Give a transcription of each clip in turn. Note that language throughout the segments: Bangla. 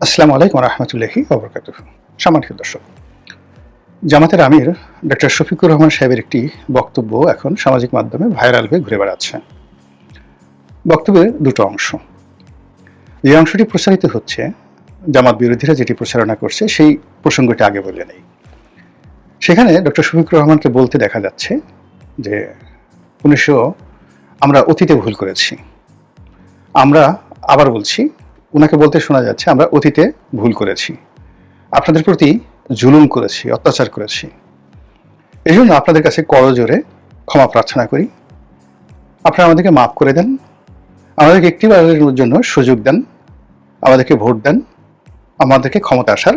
আসসালামু আলাইকুম রহমতুল্লাহি ওবরাকাতুহু। সম্মানিত দর্শক, জামাতের আমির ডক্টর শফিকুর রহমান সাহেবের একটি বক্তব্য এখন সামাজিক মাধ্যমে ভাইরাল হয়ে ঘুরে বেড়াচ্ছে। বক্তব্যের দুটো অংশ। যে অংশটি প্রচারিত হচ্ছে, জামাত বিরোধীরা যেটি প্রচারণা করছে সেই প্রসঙ্গটি আগে বলে নেই। সেখানে ডক্টর শফিকুর রহমানকে বলতে দেখা যাচ্ছে যে আমরা অতীতে ভুল করেছি। আমরা আবার বলছি, ওনাকে বলতে শোনা যাচ্ছে আমরা অতীতে ভুল করেছি, আপনাদের প্রতি জুলুম করেছি, অত্যাচার করেছি। এই জন্য আপনাদের কাছে করজোরে ক্ষমা প্রার্থনা করি। আপনারা আমাদেরকে মাফ করে দেন, আমাদেরকে একটিবারের জন্য সুযোগ দেন, আমাদেরকে ভোট দেন, আমাদেরকে ক্ষমতা আসার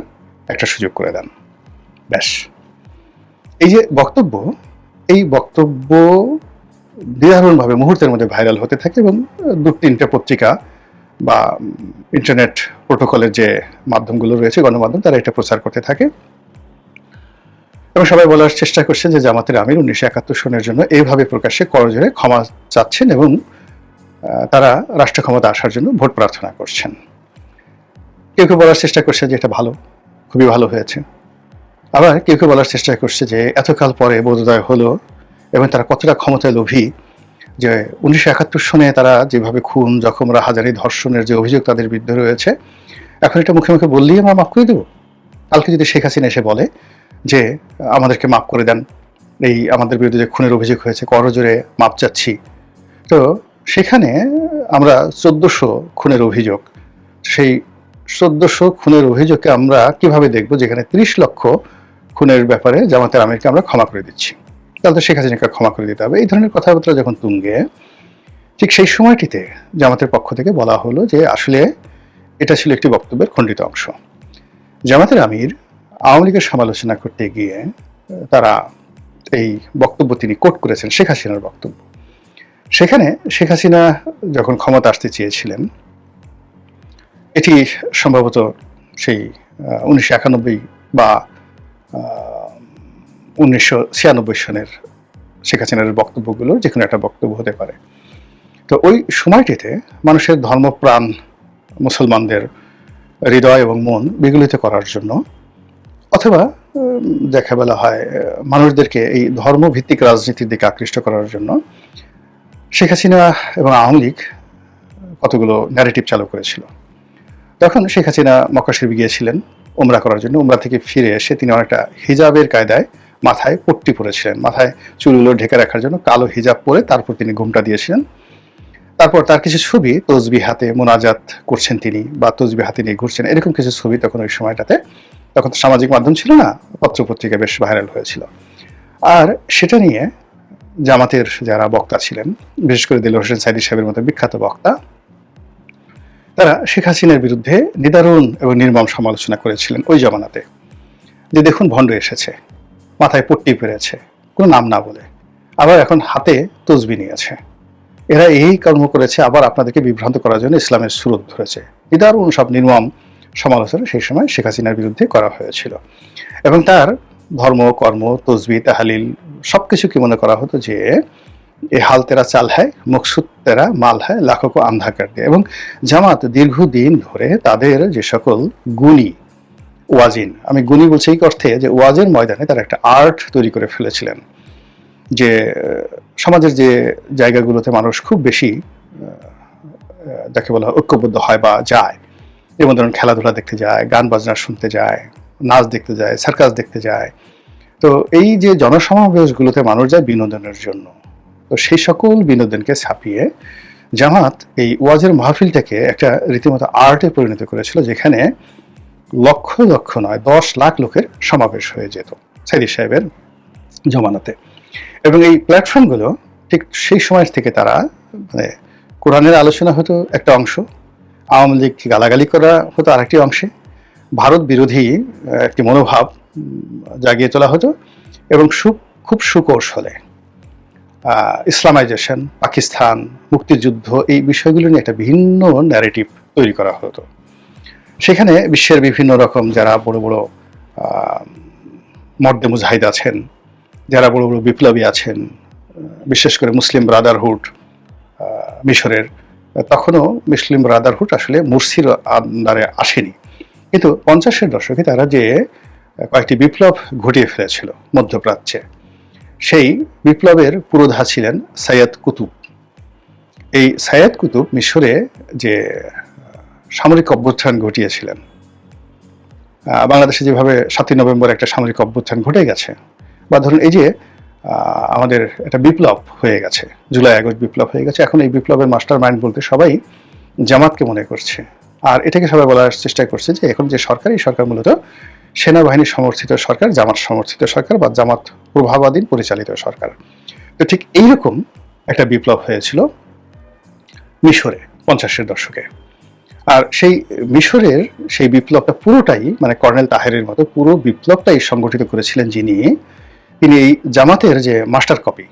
একটা সুযোগ করে দেন। ব্যাস। এই যে বক্তব্য, এই বক্তব্য নিদারুণভাবে মুহূর্তের মধ্যে ভাইরাল হতে থাকে এবং দু তিনটে পত্রিকা বা ইন্টারনেট প্রোটোকলের যে মাধ্যমগুলো রয়েছে, গণমাধ্যম, তারা এটা প্রচার করতে থাকে এবং সবাই বলার চেষ্টা করছে যে জামাতের আমির 1971 সনের জন্য এইভাবে প্রকাশ্যে করজোরে ক্ষমা চাচ্ছেন এবং তারা রাষ্ট্র ক্ষমতা আসার জন্য ভোট প্রার্থনা করছেন। কেউ কেউ বলার চেষ্টা করছে যে এটা ভালো, খুবই ভালো হয়েছে। আবার কেউ কেউ বলার চেষ্টা করছে যে এতকাল পরে বোধোদয় হলো এবং তারা কতটা ক্ষমতায় লোভী যে 1971 সনে তারা যেভাবে খুন, জখম, রাহাজানি, ধর্ষণের যে অভিযোগ তাদের বিরুদ্ধে রয়েছে, এখন এটা মুখে মুখে বললেই আমরা মাফ করে দেবো। কালকে যদি শেখ হাসিনা এসে বলে যে আমাদেরকে মাফ করে দেন, এই আমাদের বিরুদ্ধে যে খুনের অভিযোগ হয়েছে, করজোরে মাপ চাচ্ছি, তো সেখানে আমরা 1400 খুনের অভিযোগ, সেই 1400 খুনের অভিযোগকে আমরা কিভাবে দেখবো যেখানে 30 লক্ষ খুনের ব্যাপারে জামাতের আমিরকে আমরা ক্ষমা করে দিচ্ছি, তাহলে তো শেখ হাসিনাকে ক্ষমা করে দিতে হবে। এই ধরনের কথাবার্তা যখন তুঙ্গে, ঠিক সেই সময়টিতে জামাতের পক্ষ থেকে বলা হলো যে আসলে এটা ছিল একটি বক্তব্যের খণ্ডিত অংশ। জামাতের আমির আওয়ামী লীগের সমালোচনা করতে গিয়ে তারা এই বক্তব্য তিনি কোট করেছেন শেখ হাসিনার বক্তব্য। সেখানে শেখ হাসিনা যখন ক্ষমতা আসতে চেয়েছিলেন, এটি সম্ভবত সেই 1991 বা 1996 সনের শেখ হাসিনার বক্তব্যগুলোর যে কোনো একটা বক্তব্য হতে পারে। তো ওই সময়টিতে মানুষের ধর্মপ্রাণ মুসলমানদের হৃদয় এবং মন বিগলিত করার জন্য, অথবা দেখা বলা হয় মানুষদেরকে এই ধর্মভিত্তিক রাজনীতির দিকে আকৃষ্ট করার জন্য শেখ হাসিনা এবং আওয়ামী লীগ কতগুলো ন্যারেটিভ চালু করেছিল। তখন শেখ হাসিনা মক্কা শরীফ গিয়েছিলেন উমরা করার জন্য। উমরা থেকে ফিরে এসে তিনি অনেকটা হিজাবের কায়দায় মাথায় পট্টি পরেছিলেন, মাথায় চুলগুলো ঢেকে রাখার জন্য কালো হিজাব পরে তারপর তিনি ঘুমটা দিয়েছিলেন। তারপর তার কিছু ছবি তসবি হাতে মোনাজাত করছেন তিনি, বা তসবি হাতে নিয়ে ঘুরছেন, এরকম কিছু ছবি তখন ওই সময়টাতে, তখন তো সামাজিক মাধ্যম ছিল না, পত্রপত্রিকা বেশ ভাইরাল হয়েছিল। আর সেটা নিয়ে জামাতের যারা বক্তা ছিলেন, বিশেষ করে দিলওয়ার হোসেন সাইদী সাহেবের মতো বিখ্যাত বক্তা, তারা শেখ হাসিনার বিরুদ্ধে নিদারুণ এবং নির্মম সমালোচনা করেছিলেন ওই জমানাতে, যে দেখুন ভণ্ড এসেছে, মাথায় পট্টি পেরেছে, কোনো নাম না বলে, আবার এখন হাতে তসবি নিয়েছে, এরা এই কর্ম করেছে, আবার আপনাদেরকে বিভ্রান্ত করার জন্য ইসলামের সুরত ধরেছে। নিদারুণ সব নির্মম সমালোচনা সেই সময় শেখ হাসিনার বিরুদ্ধে করা হয়েছিল এবং তার ধর্ম, কর্ম, তসবি, তাহালিল সবকিছু কি মনে করা হতো যে এ হাল তেরা চাল হয়, মকসুদ তেরা মাল হয়, লাখো কো আন্ধা কর দিয়ে। এবং জামাত দীর্ঘদিন ধরে তাদের যে সকল গুণী ওয়াজিন, আমি গুণী বলছি এই অর্থে যে ওয়াজের ময়দানে তারা একটা আর্ট তৈরি করে ফেলেছিলেন, যে সমাজের যে জায়গাগুলোতে মানুষ খুব বেশি যাকে বলা হয় ঐক্যবদ্ধ হয় বা যায়, যেমন ধরুন খেলাধুলা দেখতে যায়, গান বাজনা শুনতে যায়, নাচ দেখতে যায়, সার্কাস দেখতে যায়, তো এই যে জনসমাবেশগুলোতে মানুষ যায় বিনোদনের জন্য, তো সেই সকল বিনোদনকে ছাপিয়ে জামাত এই ওয়াজের মাহফিলটাকে একটা রীতিমতো আর্টে পরিণত করেছিল, যেখানে লক্ষ লক্ষ নয় 10 লাখ লোকের সমাবেশ হয়ে যেত সাইদী সাহেবের জমানাতে। এবং এই প্ল্যাটফর্মগুলো ঠিক সেই সময় থেকে তারা মানে কোরআনের আলোচনা হতো একটা অংশ, আওয়ামী লীগকে গালাগালি করা হতো আরেকটি অংশে, ভারত বিরোধী একটি মনোভাব জাগিয়ে তোলা হতো এবং খুব সুকৌশলে ইসলামাইজেশন, পাকিস্তান, মুক্তিযুদ্ধ, এই বিষয়গুলো নিয়ে একটা ভিন্ন ন্যারেটিভ তৈরি করা হতো। সেখানে বিশ্বের বিভিন্ন রকম যারা বড় বড় মর্দে মুজাহিদ আছেন, যারা বড় বড় বিপ্লবী আছেন, বিশেষ করে মুসলিম ব্রাদারহুড মিশরের, তখনও মুসলিম ব্রাদারহুড আসলে মুরসির আন্ডারে আসেনি, কিন্তু 50-এর দশকে তারা যে কয়েকটি বিপ্লব ঘটিয়ে ফেলেছিল মধ্যপ্রাচ্যে, সেই বিপ্লবের পুরোধা ছিলেন সাইয়দ কুতুব। এই সাইয়দ কুতুব মিশরে যে সামরিক অভ্যুত্থান ঘটিয়েছিলেন, বাংলাদেশে যেভাবে 7ই নভেম্বর একটা সামরিক অভ্যুত্থান ঘটে গেছে, বা ধরুন এই যে আমাদের একটা বিপ্লব হয়ে গেছে, জুলাই আগস্ট বিপ্লব হয়ে গেছে, এখন এই বিপ্লবের মাস্টার মাইন্ড বলতে সবাই জামাতকে মনে করছে। আর এটাকে সবাই বলার চেষ্টা করছে যে এখন যে সরকার, এই সরকার মূলত সেনাবাহিনী সমর্থিত সরকার, জামাত সমর্থিত সরকার, বা জামাত প্রভাবাধীন পরিচালিত সরকার। তো ঠিক এইরকম একটা বিপ্লব হয়েছিল মিশরে 50-এর দশকে। আর সেই মিশরের সেই বিপ্লবটা পুরোটাই, মানে কর্নেল তাহেরের মতো পুরো বিপ্লবটাই সংগঠিত করেছিলেন যিনি এই জামাতের যে মাস্টার কপি,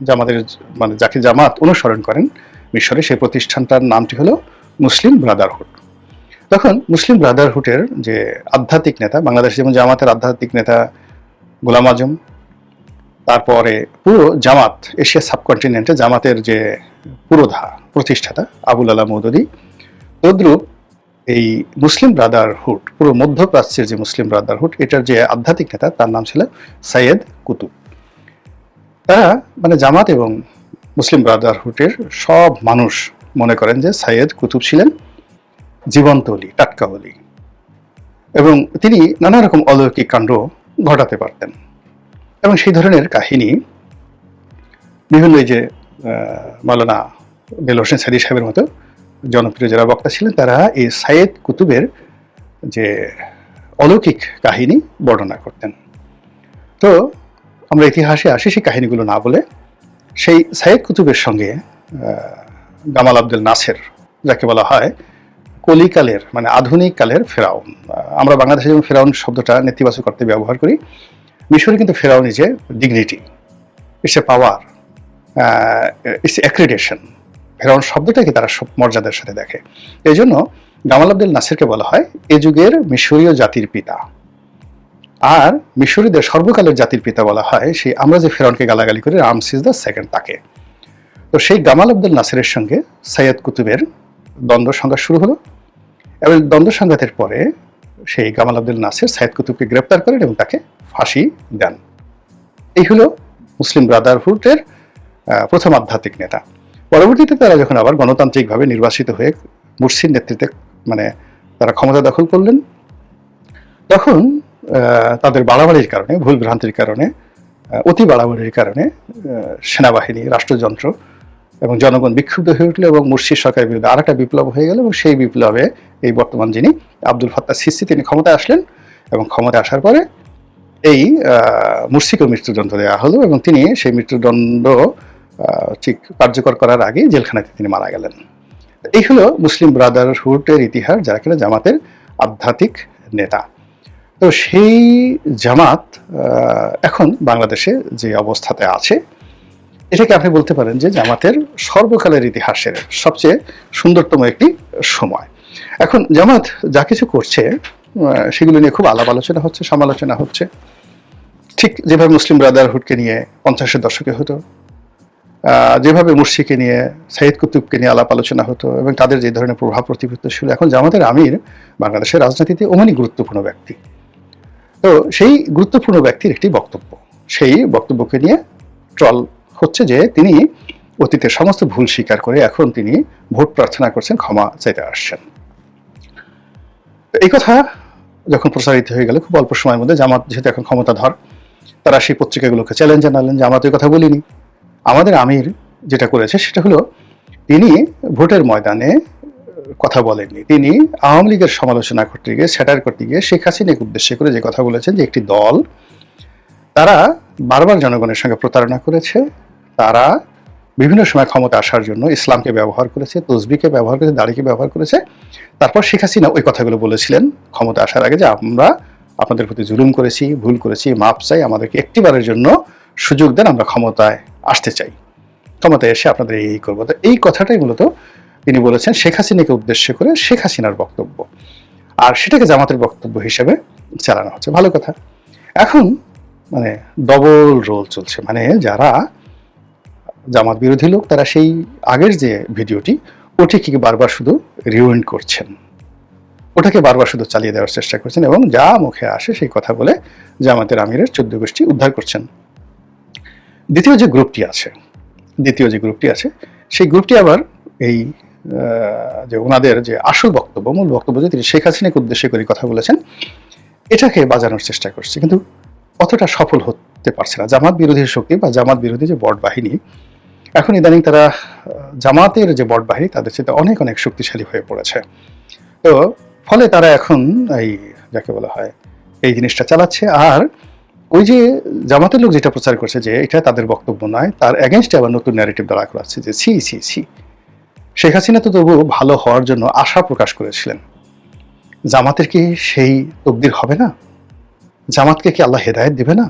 জামাতের মানে যাকে জামাত অনুসরণ করেন মিশরে, সেই প্রতিষ্ঠানটার নামটি হলো মুসলিম ব্রাদারহুড। তখন মুসলিম ব্রাদারহুডের যে আধ্যাত্মিক নেতা, বাংলাদেশে যেমন জামাতের আধ্যাত্মিক নেতা গোলাম আজম, তারপরে পুরো জামাত এশিয়া সাবকন্টিনেন্টে জামাতের যে পুরোধা প্রতিষ্ঠাতা আবুল আলা মওদুদী, তদ্রূপ এই মুসলিম ব্রাদারহুড, পুরো মধ্যপ্রাচ্যের যে মুসলিম ব্রাদারহুড, এটার যে আধ্যাত্মিক নেতা তার নাম ছিল সাইয়দ কুতুব। তারা মানে জামাত এবং মুসলিম ব্রাদারহুডের সব মানুষ মনে করেন যে সাইয়দ কুতুব ছিলেন জীবন্ত অলি, টাটকা অলি, এবং তিনি নানা রকম অলৌকিক কাণ্ড ঘটাতে পারতেন। এবং সেই ধরনের কাহিনী বিভিন্ন এই যে মাওলানা দেলোয়ার হোসেন সাঈদী সাহেবের মতো জনপ্রিয় যারা বক্তা ছিলেন, তারা এই সাইয়দ কুতুবের যে অলৌকিক কাহিনী বর্ণনা করতেন। তো আমরা ইতিহাসে আসি সেই কাহিনীগুলো না বলে, সেই সাইয়দ কুতুবের সঙ্গে গামাল আব্দেল নাসের, যাকে বলা হয় কলিকালের মানে আধুনিক কালের ফেরাউন, আমরা বাংলাদেশে যেমন ফেরাউন শব্দটা নেতিবাচক অর্থে ব্যবহার করি, মিশরে কিন্তু ফেরাউন is a dignity, it's a power, it's accreditation. ফেরাউন শব্দটাকে তারা সব মর্যাদার সাথে দেখে। এই জন্য গামাল আব্দেল নাসেরকে বলা হয় এ যুগের মিশরীয় জাতির পিতা। আর মিশরীদের সর্বকালের জাতির পিতা বলা হয় সেই আমরা যে ফেরাউনকে গালাগালি করি, রামসিস দ্য সেকেন্ড, তাকে। তো সেই গামাল আব্দেল নাসেরের সঙ্গে সাইয়দ কুতুবের দ্বন্দ্ব সংঘাত শুরু হলো, এবং দ্বন্দ্ব সংঘাতের পরে সেই গামাল আব্দেল নাসের সাইয়দ কুতুবকে গ্রেপ্তার করেন এবং তাকে ফাঁসি দেন। এই হলো মুসলিম ব্রাদারহুডের প্রথম আধ্যাত্মিক নেতা। পরবর্তীতে তারা যখন আবার গণতান্ত্রিকভাবে নির্বাচিত হয়ে মুরসির নেতৃত্বে মানে তারা ক্ষমতা দখল করলেন, তখন তাদের বাড়াবাড়ির কারণে, ভুল ভ্রান্তির কারণে, অতি বাড়াবাড়ির কারণে সেনাবাহিনী, রাষ্ট্রযন্ত্র এবং জনগণ বিক্ষুব্ধ হয়ে উঠল, এবং মুরসির সরকারের বিরুদ্ধে আর একটা বিপ্লব হয়ে গেল। এবং সেই বিপ্লবে এই বর্তমান যিনি আব্দুল ফাত্তাহ সিসি, তিনি ক্ষমতায় আসলেন, এবং ক্ষমতায় আসার পরে এই মুরসিকে মৃত্যুদণ্ড দেওয়া হলো, এবং তিনি সেই মৃত্যুদণ্ড ঠিক কার্যকর করার আগে জেলখানাতে তিনি মারা গেলেন। এই হলো মুসলিম ব্রাদারহুডের ইতিহাস, যারা কিনা জামাতের আধ্যাত্মিক নেতা। তো সেই জামাত এখন বাংলাদেশে যে অবস্থাতে আছে, এটাকে আপনি বলতে পারেন যে জামাতের সর্বকালের ইতিহাসের সবচেয়ে সুন্দরতম একটি সময়। এখন জামাত যা কিছু করছে সেগুলো নিয়ে খুব আলাপ আলোচনা হচ্ছে, সমালোচনা হচ্ছে, ঠিক যেভাবে মুসলিম ব্রাদারহুডকে নিয়ে 50-এর দশকে হতো, যেভাবে মুরসিকে নিয়ে, সাইয়দ কুতুবকে নিয়ে আলাপ আলোচনা হতো, এবং তাদের যে ধরনের প্রভাব প্রতিপত্তি ছিল। এখন জামাতের আমির বাংলাদেশের রাজনীতিতে অমনি গুরুত্বপূর্ণ ব্যক্তি। তো সেই গুরুত্বপূর্ণ ব্যক্তির একটি বক্তব্য, সেই বক্তব্যকে নিয়ে ট্রল হচ্ছে যে তিনি অতীতের সমস্ত ভুল স্বীকার করে এখন তিনি ভোট প্রার্থনা করছেন, ক্ষমা চাইতে আসছেন। এই কথা যখন প্রচারিত হয়ে গেল খুব অল্প সময়ের মধ্যে, জামাত যেহেতু এখন ক্ষমতাধর, তারা সেই পত্রিকাগুলোকে চ্যালেঞ্জ জানালেন যে আমরা তো এই কথা বলিনি। আমাদের আমির যেটা করেছে সেটা হলো তিনি ভোটের ময়দানে কথা বলেননি, তিনি আওয়ামী লীগের সমালোচনা করতে গিয়ে, স্যাটার করতে গিয়ে শেখ হাসিনাকে উদ্দেশ্য করে যে কথা বলেছেন যে একটি দল, তারা বারবার জনগণের সঙ্গে প্রতারণা করেছে, তারা বিভিন্ন সময় ক্ষমতা আসার জন্য ইসলামকে ব্যবহার করেছে, তসবিকে ব্যবহার করেছে, দাড়িকে ব্যবহার করেছে। তারপর শেখ হাসিনা ওই কথাগুলো বলেছিলেন ক্ষমতা আসার আগে যে আমরা আপনাদের প্রতি জুলুম করেছি, ভুল করেছি, মাপ চাই, আমাদেরকে একটিবারের জন্য সুযোগ দেন, আমরা ক্ষমতায় আসতে চাই, ক্ষমতায় এসে আপনাদের এই করবো। তো এই কথাটাই মূলত তিনি বলেছেন শেখ হাসিনাকে উদ্দেশ্য করে, শেখ হাসিনার বক্তব্য, আর সেটাকে জামাতের বক্তব্য হিসেবে চালানো হচ্ছে। ভালো কথা। এখন মানে ডবল রোল চলছে, মানে যারা জামাত বিরোধী লোক তারা সেই আগের যে ভিডিওটি, ওটিকে বারবার শুধু রিউইন্ড করছেন, ওটাকে বারবার শুধু চালিয়ে দেওয়ার চেষ্টা করছেন এবং যা মুখে আসে সেই কথা বলে জামাতের আমিরের 14 গোষ্ঠী উদ্ধার করছেন। দ্বিতীয় যে গ্রুপটি আছে সেই গ্রুপটি আবার এই যে ওনাদের যে আসল বক্তব্য, মূল বক্তব্য, যে তিনি শেখ হাসিনাকে উদ্দেশ্য করে কথা বলেছেন, এটাকে বাজানোর চেষ্টা করছে, কিন্তু অতটা সফল হতে পারছে না। জামাত বিরোধী শক্তি বা জামাত বিরোধী যে বট বাহিনী, এখন ইদানিং তারা জামাতের যে বট বাহিনী তাদের সাথে অনেক অনেক শক্তিশালী হয়ে পড়েছে। তো ফলে তারা এখন এই যাকে বলা হয় এই জিনিসটা চালাচ্ছে। আর ওই যে জামাতের লোক যেটা প্রচার করছে যে এটা তাদের বক্তব্য নয়, তার এগেনস্টে আবার নতুন ন্যারেটিভ দাঁড়া করাচ্ছে যে ছি ছি ছি, শেখ হাসিনা তো তবু ভালো হওয়ার জন্য আশা প্রকাশ করেছিলেন, জামাতের কি সেই তকদির হবে না? জামাতকে কি আল্লাহ হেদায়েত দেবে না?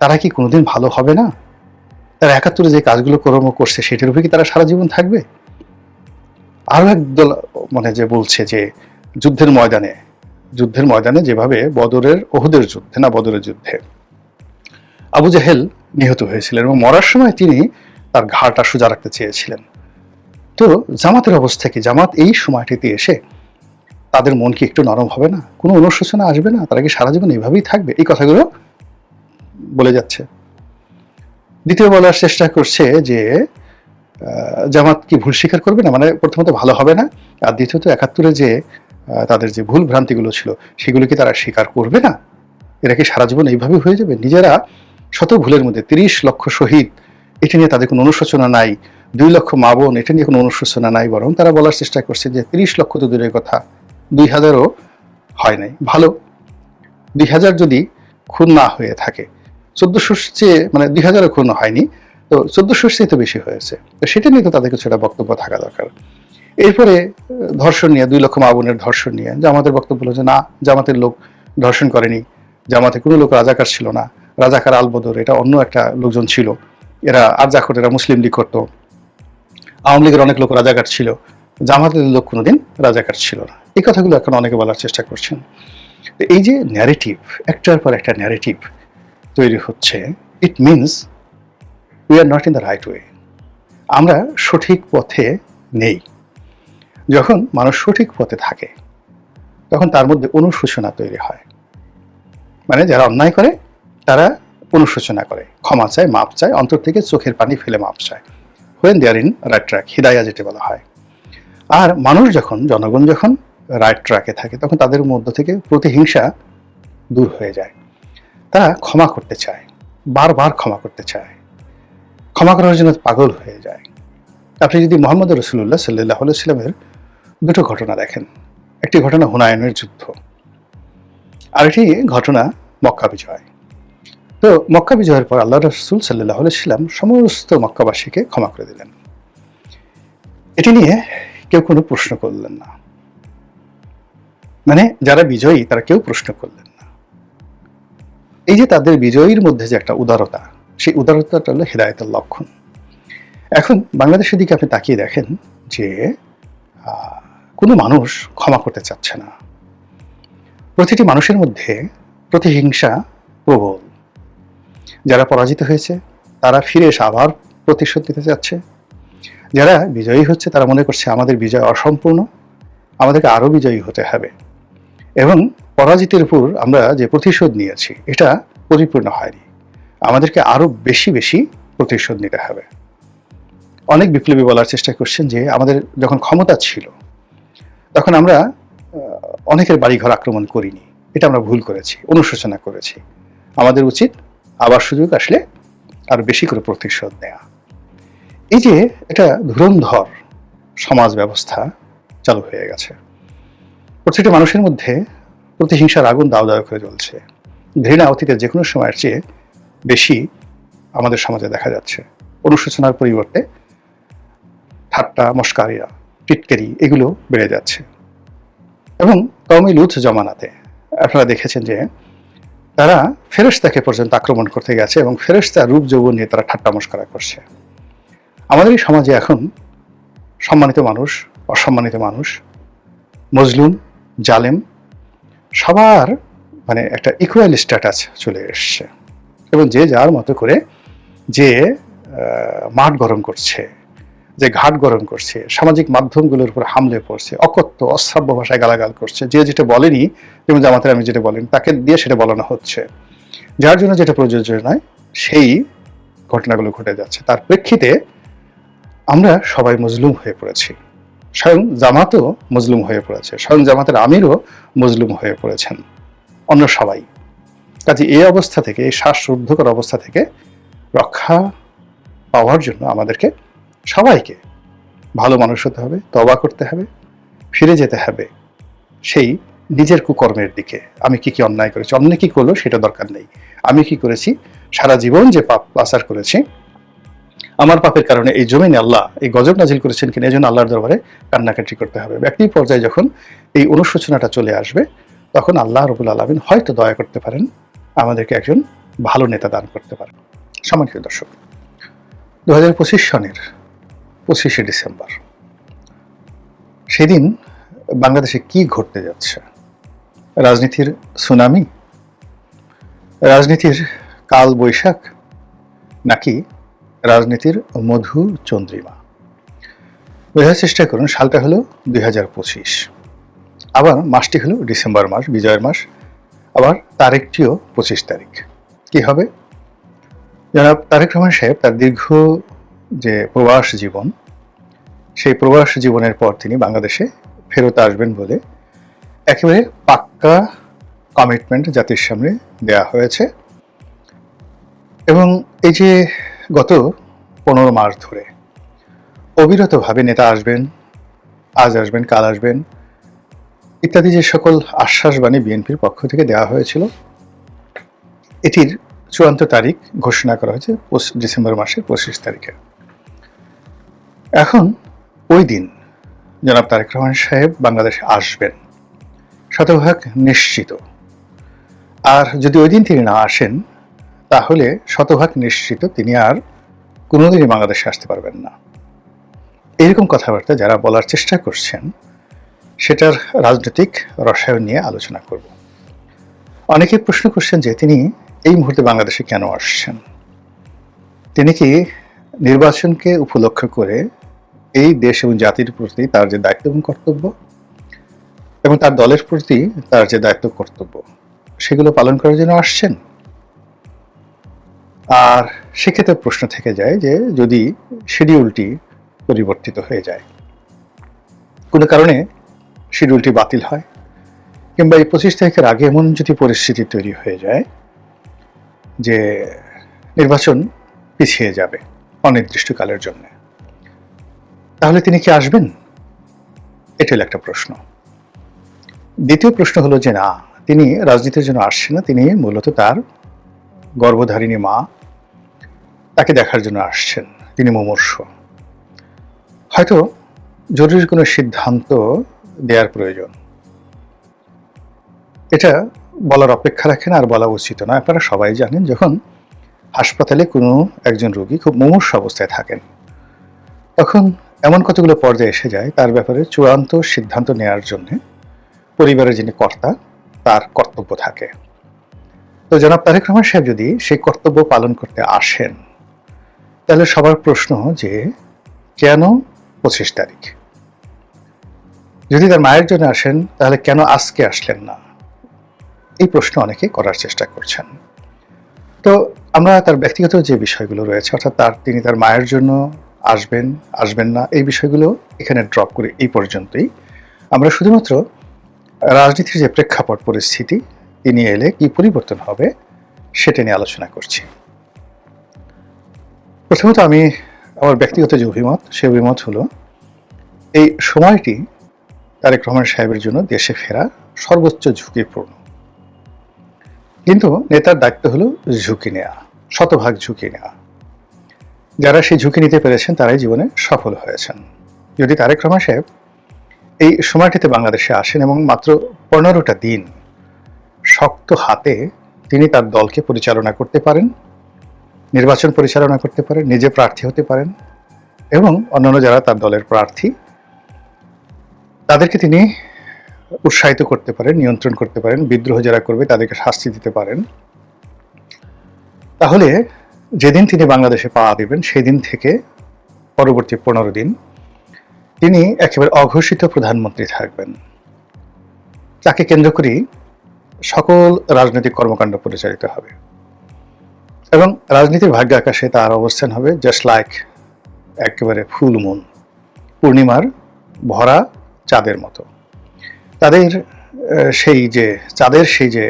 তারা কি কোনোদিন ভালো হবে না? তারা ৭১ যে কাজগুলো কর্ম করছে সেটার উপরে কি তারা সারা জীবন থাকবে? আরো একদল মানে যে বলছে যে যুদ্ধের ময়দানে যেভাবে ওহুদের যুদ্ধে আবু জাহেল নিহত হয়েছিলেন এবং মরার সময় তিনি তার ঘাড়টা সোজা রাখতে চেয়েছিলেন। তো জামাতের অবস্থা কি? জামাত এই সময়টিতে এসে তাদের মন কি একটু নরম হবে না? কোনো অনুশোচনা আসবে না? তারা কি সারা জীবন এইভাবেই থাকবে? এই কথাগুলো বলে যাচ্ছে। দ্বিতীয় বলার চেষ্টা করছে যে জামাত কি ভুল স্বীকার করবে না, মানে প্রথমত ভালো হবে না, আর দ্বিতীয়ত ৭১ যে তাদের যে ভুল ভ্রান্তিগুলো ছিল সেগুলো কি তারা স্বীকার করবে না? এরা কি সারা জীবন এইভাবে হয়ে যাবে? নিজেরা শত ভুলের মধ্যে ৩০ লক্ষ শহীদ, এটা নিয়ে তাদের কোনো অনুশোচনা নাই, ২ লক্ষ মা বোন, এটা নিয়ে কোনো অনুশোচনা নাই, বরং তারা বলার চেষ্টা করছে যে ৩০ লক্ষ তো দূরের কথা, ২,০০০ও হয় নাই, ভালো ২,০০০ যদি খুন না হয়ে থাকে, ১৪০০ চেয়ে মানে ২,০০০ও খুন হয়নি, তো ১৪০০ চেয়ে তো বেশি হয়েছে, তো সেটা নিয়ে তো তাদের কিছু একটা বক্তব্য থাকা দরকার। এরপরে ধর্ষণ নিয়ে, ২ লক্ষ মা বোনের ধর্ষণ নিয়ে জামাতের বক্তব্য হলো যে না, জামাতের লোক ধর্ষণ করেনি, জামাতে কোনো লোক রাজাকার ছিল না, রাজাকার আলবদর এটা অন্য একটা লোকজন ছিল, এরা আরজাকর, এরা মুসলিম লীগ করতো, আওয়ামী লীগের অনেক লোক রাজাকার ছিল, জামাতের লোক কোনোদিন রাজাকার ছিল না। এই কথাগুলো এখন অনেকে বলার চেষ্টা করছেন। তো এই যে ন্যারেটিভ, একটার পর একটা ন্যারেটিভ তৈরি হচ্ছে, it means we are not in the right way, আমরা সঠিক পথে নেই। যখন মানুষ সঠিক পথে থাকে তখন তার মধ্যে অনুশোচনা তৈরি হয়, মানে যারা অন্যায় করে তারা অনুশোচনা করে, ক্ষমা চায়, মাপ চায়, অন্তর থেকে চোখের পানি ফেলে মাপ চায়, when they are in right track, Hidaya যেটা বলা হয়। আর মানুষ যখন, জনগণ যখন রাইট ট্র্যাকে থাকে তখন তাদের মধ্য থেকে প্রতিহিংসা দূর হয়ে যায়, তারা ক্ষমা করতে চায়, বারবার ক্ষমা করতে চায়, ক্ষমা করার জন্য পাগল হয়ে যায়। আপনি যদি মুহাম্মদ রাসূলুল্লাহ সাল্লাল্লাহু আলাইহি ওয়াসাল্লামের দুটো ঘটনা দেখেন, একটি ঘটনা হুনায়নের যুদ্ধ, আরেকটি ঘটনা মক্কা বিজয়। তো মক্কা বিজয়ের পর আল্লাহ রাসূল সাল্লাল্লাহু আলাইহি ওয়াসাল্লাম সমস্ত মক্কাবাসীকে ক্ষমা করে দিলেন, এটি নিয়ে কেউ কোনো প্রশ্ন করলেন না, মানে যারা বিজয়ী তারা কেউ প্রশ্ন করলেন না। এই যে তাদের বিজয়ীর মধ্যে যে একটা উদারতা, সেই উদারতাটা হলো হিদায়াতের লক্ষণ। এখন বাংলাদেশের দিকে আপনি তাকিয়ে দেখেন যে কোনো মানুষ ক্ষমা করতে চাচ্ছে না, প্রতিটি মানুষের মধ্যে প্রতিহিংসা প্রবল। যারা পরাজিত হয়েছে তারা ফিরে এসে আবার প্রতিশোধ নিতে চাচ্ছে, যারা বিজয়ী হচ্ছে তারা মনে করছে আমাদের বিজয় অসম্পূর্ণ, আমাদেরকে আরও বিজয়ী হতে হবে, এবং পরাজিতের উপর আমরা যে প্রতিশোধ নিয়েছি এটা পরিপূর্ণ হয়নি, আমাদেরকে আরও বেশি বেশি প্রতিশোধ নিতে হবে। অনেক বিপ্লবী বলার চেষ্টা করছেন যে আমাদের যখন ক্ষমতা ছিল তখন আমরা অনেকের বাড়িঘর আক্রমণ করিনি, এটা আমরা ভুল করেছি, অনুশোচনা করেছি, আমাদের উচিত আবার সুযোগ আসলে আরো বেশি করে প্রতিশোধ নেওয়া। এই যে এটা ধুরন্ধর সমাজ ব্যবস্থা চালু হয়ে গেছে, প্রত্যেকটা মানুষের মধ্যে প্রতিহিংসার আগুন দাও দাও করে জ্বলছে, ঘৃণা অতীতের যে কোনো সময়ের চেয়ে বেশি আমাদের সমাজে দেখা যাচ্ছে। অনুশোচনার পরিবর্তে ঠাট্টা, মস্কারিয়া, টিটকারি এগুলো বেড়ে যাচ্ছে। এবং কওমে লূত জমানাতে আপনারা দেখেছেন যে তারা ফেরেশতাকে পর্যন্ত আক্রমণ করতে গেছে এবং ফেরেশতার রূপ যৌবন নিয়ে তারা ঠাট্টা মস্করা করছে। আমাদের এই সমাজে এখন সম্মানিত মানুষ, অসম্মানিত মানুষ, মজলুম, জালেম সবার মানে একটা ইকুয়াল স্ট্যাটাস চলে এসছে, এবং যে যার মতো করে যে মাঠ গরম করছে, যে ঘাট গরম করছে, সামাজিক মাধ্যমগুলোর উপর হামলে পড়ছে, অকথ্য অশ্রাব্য ভাষায় গালাগাল করছে, যে যেটা বলেনি, যেমন জামাতের আমি যেটা বলেন তাকে দিয়ে সেটা বলানো হচ্ছে, যার জন্য যেটা প্রযোজ্য নয় সেই ঘটনাগুলো ঘটে যাচ্ছে। তার প্রেক্ষিতে আমরা সবাই মজলুম হয়ে পড়েছি, স্বয়ং জামাতও মজলুম হয়ে পড়েছে, স্বয়ং জামাতের আমিরও মজলুম হয়ে পড়েছেন, অন্য সবাই। কাজে এই অবস্থা থেকে, এই শ্বাসরুদ্ধকর অবস্থা থেকে রক্ষা পাওয়ার জন্য আমাদেরকে সবাইকে ভালো মানুষ হতে হবে, তওবা করতে হবে, ফিরে যেতে হবে সেই নিজের কুকর্মের দিকে। আমি কি কি অন্যায় করেছি, অন্য কি করলো সেটা দরকার নেই, আমি কি করেছি, সারা জীবন যে পাপ পাচার করেছি, আমার পাপের কারণে এই জমিনে আল্লাহ এই গজব নাজিল করেছেন কিনা, এই জন্য আল্লাহর দরবারে কান্নাকাটি করতে হবে। ব্যক্তি পর্যায়ে যখন এই অনুশোচনাটা চলে আসবে, তখন আল্লাহ রাব্বুল আলামিন হয়তো দয়া করতে পারেন, আমাদেরকে একজন ভালো নেতা দান করতে পারেন। সম্মানিত দর্শক, 2025 সনের 25শে ডিসেম্বর, সেদিন বাংলাদেশে কি ঘটতে যাচ্ছে? রাজনীতির সুনামি, রাজনীতির কাল বৈশাখ, নাকি রাজনীতির মধু চন্দ্রিমা? বোঝার চেষ্টা করুন। সালটা হলো 2025, আবার মাসটি হলো ডিসেম্বর মাস, বিজয়ের মাস, আবার তারিখটিও 25 তারিখ। কি হবে? জনাব তারেক রহমান সাহেব তার দীর্ঘ যে প্রবাস জীবন, সেই প্রবাস জীবনের পর তিনি বাংলাদেশে ফেরত আসবেন বলে একেবারে পাক্কা কমিটমেন্ট জাতির সামনে দেয়া হয়েছে। এবং এই যে গত 15 মাস ধরে অবিরতভাবে নেতা আসবেন, আজ আসবেন, কাল আসবেন ইত্যাদি যে সকল আশ্বাসবাণী বিএনপির পক্ষ থেকে দেওয়া হয়েছিল, এটির চূড়ান্ত তারিখ ঘোষণা করা হয়েছে ডিসেম্বর মাসের 25 তারিখে। এখন ওই দিন জনাব তারেক রহমান সাহেব বাংলাদেশে আসবেন শতভাগ নিশ্চিত। আর যদি ওই দিন তিনি না আসেন, তাহলে শতভাগ নিশ্চিত তিনি আর কোনোদিনই বাংলাদেশে আসতে পারবেন না। এরকম কথাবার্তা যারা বলার চেষ্টা করছেন, সেটার রাজনৈতিক রসায়ন নিয়ে আলোচনা করব। অনেকে প্রশ্ন করছেন যে তিনি এই মুহূর্তে বাংলাদেশে কেন আসছেন? তিনি কি নির্বাচনকে উপলক্ষ করে এই দেশ এবং জাতির প্রতি তার যে দায়িত্ব এবং কর্তব্য, এবং তার দলের প্রতি তার যে দায়িত্ব কর্তব্য, সেগুলো পালন করার জন্য আসছেন? আর সেক্ষেত্রে প্রশ্ন থেকে যায় যে যদি শিডিউলটি পরিবর্তিত হয়ে যায়, কোনো কারণে শিডিউলটি বাতিল হয়, কিংবা এই 25 তারিখের আগে এমন যদি পরিস্থিতি তৈরি হয়ে যায় যে নির্বাচন পিছিয়ে যাবে অনির্দিষ্টকালের জন্য, তাহলে তিনি কি আসবেন? এটা হলো একটা প্রশ্ন। দ্বিতীয় প্রশ্ন হলো যে না, তিনি রাজনীতির জন্য আসছেন না, তিনি মূলত তার গর্ভধারিণী মা, তাকে দেখার জন্য আসছেন। তিনি মুমূর্ষ, হয়তো জরুরি কোনো সিদ্ধান্ত দেওয়ার প্রয়োজন। এটা বলার অপেক্ষা রাখেন, আর বলা উচিত না। আপনারা সবাই জানেন, যখন হাসপাতালে কোনো একজন রোগী খুব মুমূর্ষ অবস্থায় থাকেন, তখন এমন কতগুলো পর্যায়ে এসে যায়, তার ব্যাপারে চূড়ান্ত সিদ্ধান্ত নেওয়ার জন্য পরিবারের যিনি কর্তা, তার কর্তব্য থাকে। তো জনাব তারেক রহমান সাহেব যদি সেই কর্তব্য পালন করতে আসেন, তাহলে সবার প্রশ্ন যে কেন 25 তারিখ? যদি তার মায়ের জন্য আসেন, তাহলে কেন আজকে আসলেন না? এই প্রশ্ন অনেকে করার চেষ্টা করছেন। তো আমরা তার ব্যক্তিগত যে বিষয়গুলো রয়েছে, অর্থাৎ তিনি তার মায়ের জন্য আসবেন আসবেন না, এই বিষয়গুলো এখানে ড্রপ করে এই পর্যন্তই। আমরা শুধুমাত্র রাজনীতির যে প্রেক্ষাপট পরিস্থিতি, তিনি এলে কি পরিবর্তন হবে সেটা নিয়ে আলোচনা করছি। প্রথমত আমি আমার ব্যক্তিগত যে অভিমত, সেই অভিমত হলো এই সময়টি তারেক রহমান সাহেবের জন্য দেশে ফেরা সর্বোচ্চ ঝুঁকিপূর্ণ। কিন্তু নেতার দায়িত্ব হলো ঝুঁকি নেওয়া, শতভাগ ঝুঁকি নেওয়া। যারা সেই ঝুঁকি নিতে পেরেছেন তারাই জীবনে সফল হয়েছেন। যদি তারেক রহমান সাহেব এই সময়টিতে বাংলাদেশে আসেন এবং মাত্র 15টা দিন শক্ত হাতে তিনি তার দলকে পরিচালনা করতে পারেন, নির্বাচন পরিচালনা করতে পারেন, নিজে প্রার্থী হতে পারেন, এবং অন্যান্য যারা তার দলের প্রার্থী তাদেরকে তিনি উৎসাহিত করতে পারেন, নিয়ন্ত্রণ করতে পারেন, বিদ্রোহ যারা করবে তাদেরকে শাস্তি দিতে পারেন, তাহলে যেদিন তিনি বাংলাদেশে পা দিবেন সেদিন থেকে পরবর্তী 15 দিন তিনি একেবারে অঘোষিত প্রধানমন্ত্রী থাকবেন। তাকে কেন্দ্র করেই সকল রাজনৈতিক কর্মকাণ্ড পরিচালিত হবে এবং রাজনীতির ভাগ্য আকাশে তার অবস্থান হবে জাস্ট লাইক একেবারে ফুল মুন, পূর্ণিমার ভরা চাঁদের মতো। তাদের চাঁদের সেই যে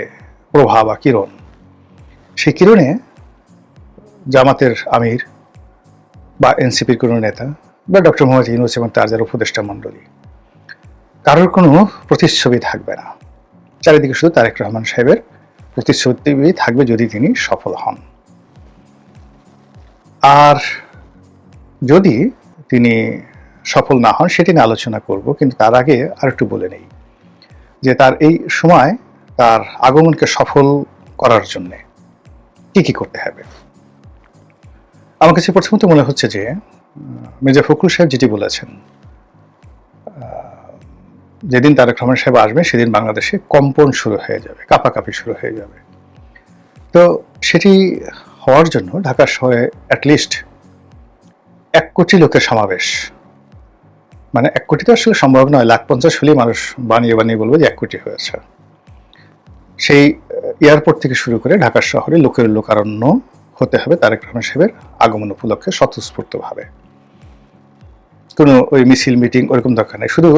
প্রভা বা কিরণ, সেই কিরণে জামাতের আমির বা এনসিপির কোনো নেতা বা ডক্টর মোহাম্মদ ইউনূস এবং তার যারা উপদেষ্টা মণ্ডলী, কারোর কোনো প্রতিচ্ছবি থাকবে না। চারিদিকে শুধু তারেক রহমান সাহেবের প্রতিশ্রুতি থাকবে যদি তিনি সফল হন। আর যদি তিনি সফল না হন সেটি নিয়ে আলোচনা করব, কিন্তু তার আগে আর একটু বলে নেই যে তার এই সময় তার আগমনকে সফল করার জন্য কি কি করতে হবে। আমার কাছে প্রথমত মনে হচ্ছে যে মির্জা ফখরুল সাহেব যেটি বলেছেন, যেদিন তারেক রহমান সাহেব আসবেন সেদিন বাংলাদেশে কম্পন শুরু হয়ে যাবে, কাঁপাকাঁপি শুরু হয়ে যাবে। তো সেটি হওয়ার জন্য ঢাকা শহরে অ্যাটলিস্ট 1 কোটি লোকের সমাবেশ, মানে 1 কোটি তো আসলে সম্ভব নয়, 150,000 হলেই মানুষ বানিয়ে বানিয়ে বলবে যে 1 কোটি হয়েছে। সেই এয়ারপোর্ট থেকে শুরু করে ঢাকা শহরে লোকের লোকারণ্য হতে হবে তারেক রহমান সাহেবের আগমন উপলক্ষে স্বতঃস্ফূর্তভাবে। কোনো ওই মিছিল মিটিং ওরকম দরকার নেই, শুধু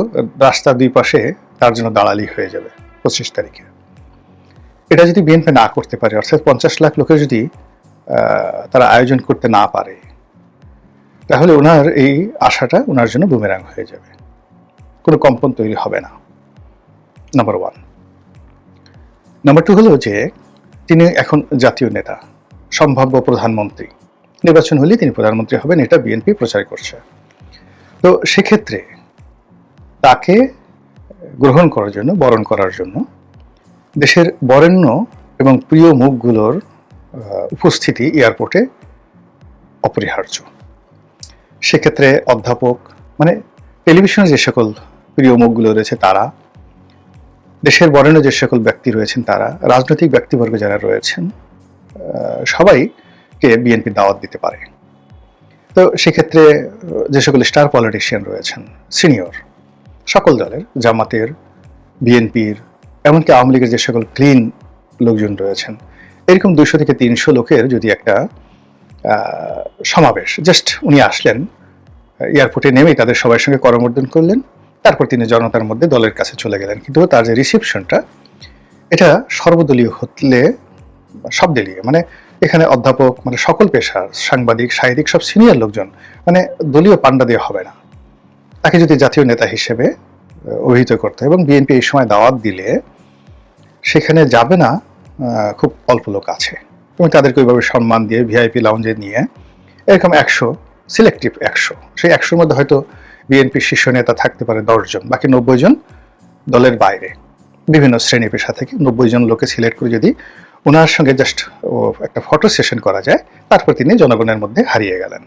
রাস্তার 2 পাশে তার জন্য দাঁড়ালি হয়ে যাবে 25 তারিখে। এটা যদি বিএনপি না করতে পারে, অর্থাৎ 50 লাখ লোকের যদি তারা আয়োজন করতে না পারে, তাহলে ওনার এই আশাটা ওনার জন্য বুমেরাং হয়ে যাবে, কোনো কম্পন তৈরি হবে না। নাম্বার 1। নাম্বার 2 হলো যে তিনি এখন জাতীয় নেতা, সম্ভাব্য প্রধানমন্ত্রী, নির্বাচন হলে তিনি প্রধানমন্ত্রী হবেন, এটা বিএনপি প্রচার করছে। তো সেক্ষেত্রে তাকে গ্রহণ করার জন্য, বরণ করার জন্য দেশের বরেণ্য এবং প্রিয় মুখগুলোর উপস্থিতি এয়ারপোর্টে অপরিহার্য। সেক্ষেত্রে অধ্যাপক, মানে টেলিভিশনে যে সকল প্রিয় মুখগুলো রয়েছে তারা, দেশের বরেণ্য যে সকল ব্যক্তি রয়েছেন তারা, রাজনৈতিক ব্যক্তিবর্গ যারা রয়েছেন, সবাইকে বিএনপি দাওয়াত দিতে পারে। তো সেক্ষেত্রে যে সকল স্টার পলিটিশিয়ান রয়েছেন, সিনিয়র সকল দলের, জামাতের, বিএনপির, এমনকি আওয়ামী লীগের যে সকল ক্লিন লোকজন রয়েছেন, এরকম 200 থেকে 300 লোকের যদি একটা সমাবেশ, জাস্ট উনি আসলেন, এয়ারপোর্টে নেমেই তাদের সবার সঙ্গে করমর্দন করলেন, তারপর তিনি জনতার মধ্যে দলের কাছে চলে গেলেন। কিন্তু তার যে রিসেপশনটা, এটা সর্বদলীয় হলে, সব দলীয়, মানে এখানে অধ্যাপক, মানে সকল পেশার, সাংবাদিক, সাহিত্যিক, সব সিনিয়র লোকজন, মানে দলীয় পান্ডা দিয়ে হবে না। তাকে যদি জাতীয় নেতা হিসেবে অভিহিত করতে, এবং বিএনপি এই সময় দাওয়াত দিলে সেখানে যাবে না খুব অল্প লোক আছে, এবং তাদেরকে ওইভাবে সম্মান দিয়ে ভিআইপি লাউঞ্জে নিয়ে এরকম 100, সিলেক্টিভ 100, সেই 100-র মধ্যে হয়তো বিএনপির শীর্ষ নেতা থাকতে পারে 10 জন, বাকি 90 জন দলের বাইরে বিভিন্ন শ্রেণী পেশা থেকে 90 জন লোকে সিলেক্ট করে যদি ওনার সঙ্গে জাস্ট একটা ফটো সেশন করা যায়, তারপর তিনি জনগণের মধ্যে হারিয়ে গেলেন।